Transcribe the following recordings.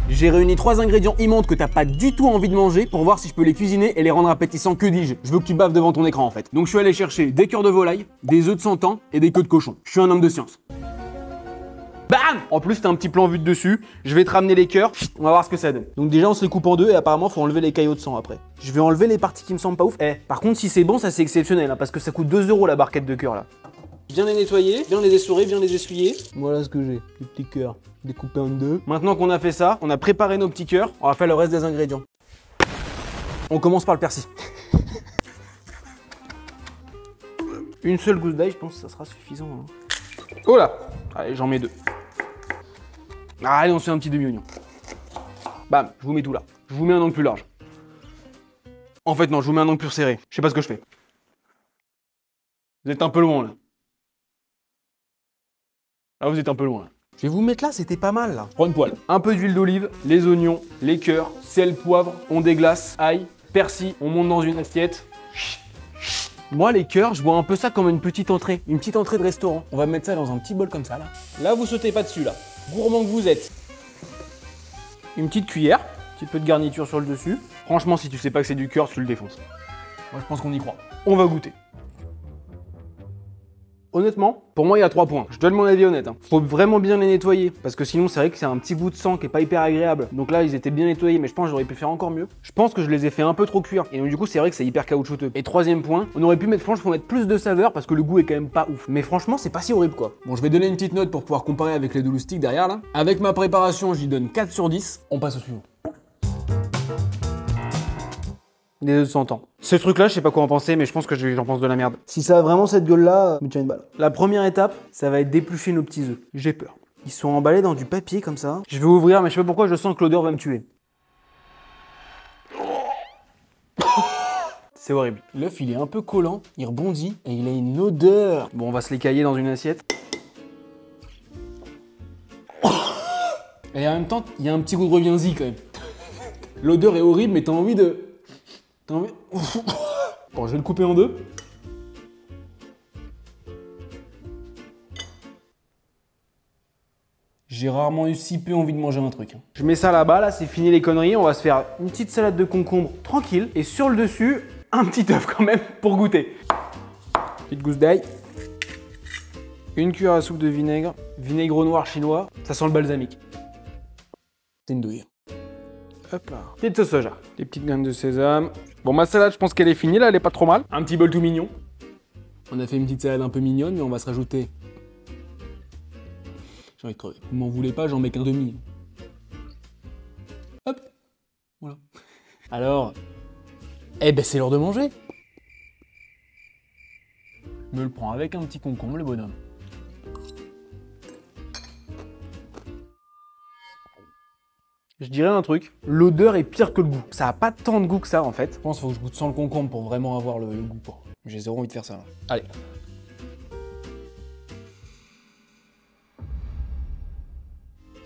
J'ai réuni 3 ingrédients immondes que t'as pas du tout envie de manger pour voir si je peux les cuisiner et les rendre appétissants. Que dis-je? Je veux que tu baves devant ton écran en fait. Donc je suis allé chercher des cœurs de volaille, des œufs de santan et des queues de cochon. Je suis un homme de science. Bam! En plus, t'as un petit plan vue de dessus. Je vais te ramener les cœurs. On va voir ce que ça donne. Donc déjà, on se les coupe en deux et apparemment, faut enlever les caillots de sang après. Je vais enlever les parties qui me semblent pas ouf. Par contre, si c'est bon, ça c'est exceptionnel hein, parce que ça coûte 2 € la barquette de cœurs là. Bien les nettoyer, bien les essorer, bien les essuyer. Voilà ce que j'ai. Les petits cœurs découpés en deux. Maintenant qu'on a fait ça, on a préparé nos petits cœurs. On va faire le reste des ingrédients. On commence par le persil. Une seule gousse d'ail, je pense que ça sera suffisant. Hein. Oh là! Allez, j'en mets 2. Allez, on se fait un petit demi-oignon. Bam, je vous mets tout là. Je vous mets un angle plus large. En fait, non, je vous mets un angle plus serré. Je sais pas ce que je fais. Vous êtes un peu loin là. Ah, vous êtes un peu loin là. Je vais vous mettre là, c'était pas mal là. Je prends une poêle. Un peu d'huile d'olive, les oignons, les cœurs, sel, poivre, on déglace, ail, persil, on monte dans une assiette. Moi, les cœurs, je vois un peu ça comme une petite entrée de restaurant. On va mettre ça dans un petit bol comme ça là. Là, vous sautez pas dessus là. Gourmand que vous êtes. Une petite cuillère, un petit peu de garniture sur le dessus. Franchement, si tu sais pas que c'est du cœur, tu le défonces. Moi, je pense qu'on y croit. On va goûter. Honnêtement, pour moi, il y a 3 points. Je donne mon avis honnête. Hein. Faut vraiment bien les nettoyer. Parce que sinon, c'est vrai que c'est un petit bout de sang qui est pas hyper agréable. Donc là, ils étaient bien nettoyés, mais je pense que j'aurais pu faire encore mieux. Je pense que je les ai fait un peu trop cuire. Et donc, du coup, c'est vrai que c'est hyper caoutchouteux. Et 3e point, on aurait pu mettre, franchement, faut mettre plus de saveur parce que le goût est quand même pas ouf. Mais franchement, c'est pas si horrible quoi. Bon, je vais donner une petite note pour pouvoir comparer avec les Double Stick derrière là. Avec ma préparation, j'y donne 4 sur 10. On passe au suivant. Des œufs de 100 ans. Ce truc là, je sais pas quoi en penser, mais je pense que j'en pense de la merde. Si ça a vraiment cette gueule là, me tiens une balle. La première étape, ça va être d'éplucher nos petits œufs. J'ai peur. Ils sont emballés dans du papier comme ça. Je vais ouvrir, mais je sais pas pourquoi, je sens que l'odeur va me tuer. C'est horrible. L'œuf, il est un peu collant, il rebondit et il a une odeur. Bon, on va se l'écailler dans une assiette. Et en même temps, il y a un petit goût de reviens-y quand même. L'odeur est horrible, mais t'as envie de... Bon, je vais le couper en deux. J'ai rarement eu si peu envie de manger un truc. Je mets ça là-bas, là, c'est fini les conneries. On va se faire une petite salade de concombre tranquille. Et sur le dessus, un petit œuf quand même pour goûter. Petite gousse d'ail. Une cuillère à soupe de vinaigre. Vinaigre noir chinois. Ça sent le balsamique. C'est une douille. Hop là. Petite sauce soja. Des petites graines de sésame. Bon, ma salade, je pense qu'elle est finie là, elle est pas trop mal. Un petit bol tout mignon. On a fait une petite salade un peu mignonne, mais on va se rajouter. J'ai envie de crever. Vous m'en voulez pas, j'en mets qu'un demi. Hop. Voilà. Alors. Eh ben, c'est l'heure de manger. Je me le prends avec un petit concombre, le bonhomme. Je dirais un truc, l'odeur est pire que le goût. Ça a pas tant de goût que ça en fait. Je pense qu'il faut que je goûte sans le concombre pour vraiment avoir le goût. J'ai zéro envie de faire ça là. Allez.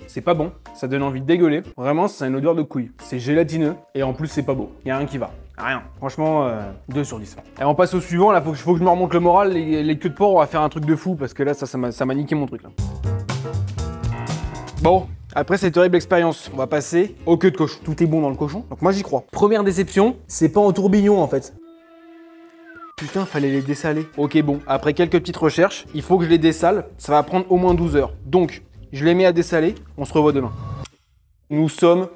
C'est pas bon, ça donne envie de dégueuler. Vraiment, c'est une odeur de couille. C'est gélatineux et en plus c'est pas beau. Y a rien qui va. Rien. Franchement, 2 sur 10. Et on passe au suivant, là faut que je me remonte le moral. Les queues de porc, on va faire un truc de fou parce que là ça m'a niqué mon truc là. Bon. Après cette horrible expérience, on va passer aux queues de cochon. Tout est bon dans le cochon, donc moi j'y crois. Première déception, c'est pas en tourbillon en fait. Putain, fallait les dessaler. Ok bon, après quelques petites recherches, il faut que je les dessale. Ça va prendre au moins 12 heures. Donc, je les mets à dessaler, on se revoit demain. Nous sommes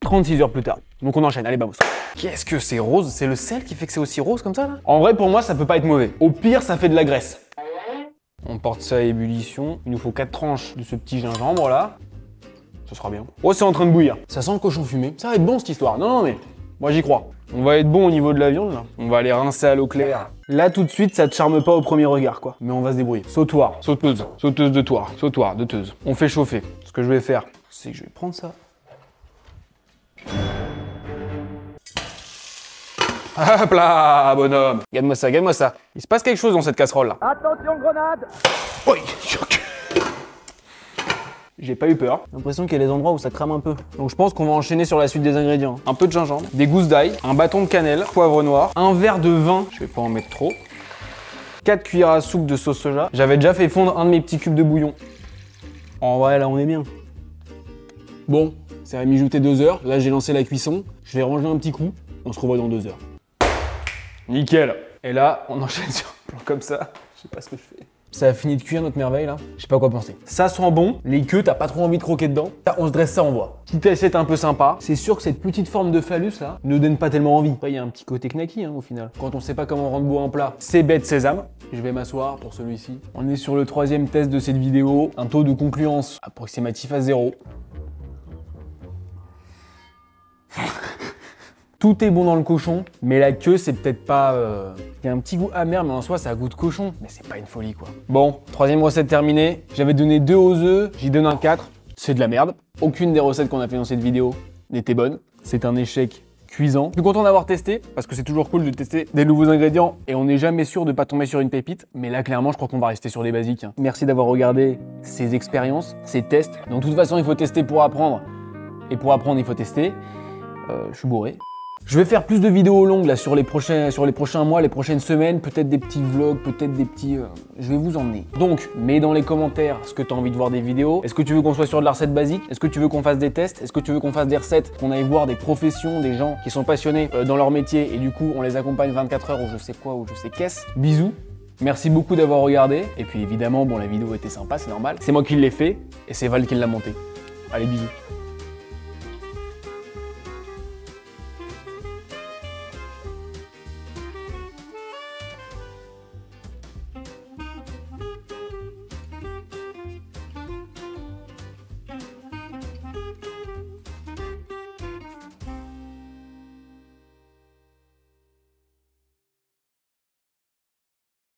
36 heures plus tard. Donc on enchaîne, allez vamos. Qu'est-ce que c'est rose? C'est le sel qui fait que c'est aussi rose comme ça là? En vrai pour moi ça peut pas être mauvais. Au pire ça fait de la graisse. On porte ça à ébullition. Il nous faut 4 tranches de ce petit gingembre là. Ce sera bien. Oh, c'est en train de bouillir. Ça sent le cochon fumé. Ça va être bon cette histoire. Non, mais moi j'y crois. On va être bon au niveau de la viande là. On va aller rincer à l'eau claire. Là tout de suite, ça te charme pas au premier regard quoi. Mais on va se débrouiller. Sautoir, sauteuse, sauteuse de toir, sautoir, de teuse. On fait chauffer. Ce que je vais faire, c'est que je vais prendre ça. Hop là, bonhomme. Regarde-moi ça, regarde-moi ça. Il se passe quelque chose dans cette casserole là. Attention grenade! Oui, j'ai pas eu peur. J'ai l'impression qu'il y a des endroits où ça crame un peu. Donc je pense qu'on va enchaîner sur la suite des ingrédients. Un peu de gingembre, des gousses d'ail, un bâton de cannelle, poivre noir, un verre de vin, je vais pas en mettre trop, 4 cuillères à soupe de sauce soja. J'avais déjà fait fondre un de mes petits cubes de bouillon. En vrai, là on est bien. Bon, Ça va mijoter 2 heures. Là, j'ai lancé la cuisson. Je vais ranger un petit coup. On se revoit dans 2 heures. Nickel. Et là, on enchaîne sur un plan comme ça. Je sais pas ce que je fais. Ça a fini de cuire notre merveille là. Je sais pas quoi penser. Ça sent bon. Les queues, t'as pas trop envie de croquer dedans. On se dresse ça, on voit. Petite assiette un peu sympa. C'est sûr que cette petite forme de phallus là ne donne pas tellement envie. Après, il y a un petit côté knacky au final. Quand on sait pas comment rendre beau un plat, c'est bête sésame. Je vais m'asseoir pour celui-ci. On est sur le 3e test de cette vidéo. Un taux de concluance approximatif à 0. Tout est bon dans le cochon, mais la queue, c'est peut-être pas... Il y a un petit goût amer, mais en soi, ça a goût de cochon. Mais c'est pas une folie, quoi. Bon, 3e recette terminée. J'avais donné 2 aux œufs, j'y donne un 4. C'est de la merde. Aucune des recettes qu'on a fait dans cette vidéo n'était bonne. C'est un échec cuisant. Je suis content d'avoir testé, parce que c'est toujours cool de tester des nouveaux ingrédients, et on n'est jamais sûr de pas tomber sur une pépite. Mais là, clairement, je crois qu'on va rester sur des basiques. Merci d'avoir regardé ces expériences, ces tests. Donc, de toute façon, il faut tester pour apprendre. Et pour apprendre, il faut tester. Je suis bourré. Je vais faire plus de vidéos longues là sur les prochains mois, les prochaines semaines, peut-être des petits vlogs, peut-être des petits... je vais vous emmener. Donc, mets dans les commentaires ce que tu as envie de voir des vidéos. Est-ce que tu veux qu'on soit sur de la recette basique? Est-ce que tu veux qu'on fasse des tests? Est-ce que tu veux qu'on fasse des recettes? Qu'on aille voir des professions, des gens qui sont passionnés dans leur métier et du coup on les accompagne 24 heures ou je sais quoi ou je sais qu'est-ce. Bisous. Merci beaucoup d'avoir regardé. Et puis évidemment, bon, la vidéo était sympa, c'est normal. C'est moi qui l'ai fait et c'est Val qui l'a monté. Allez, bisous.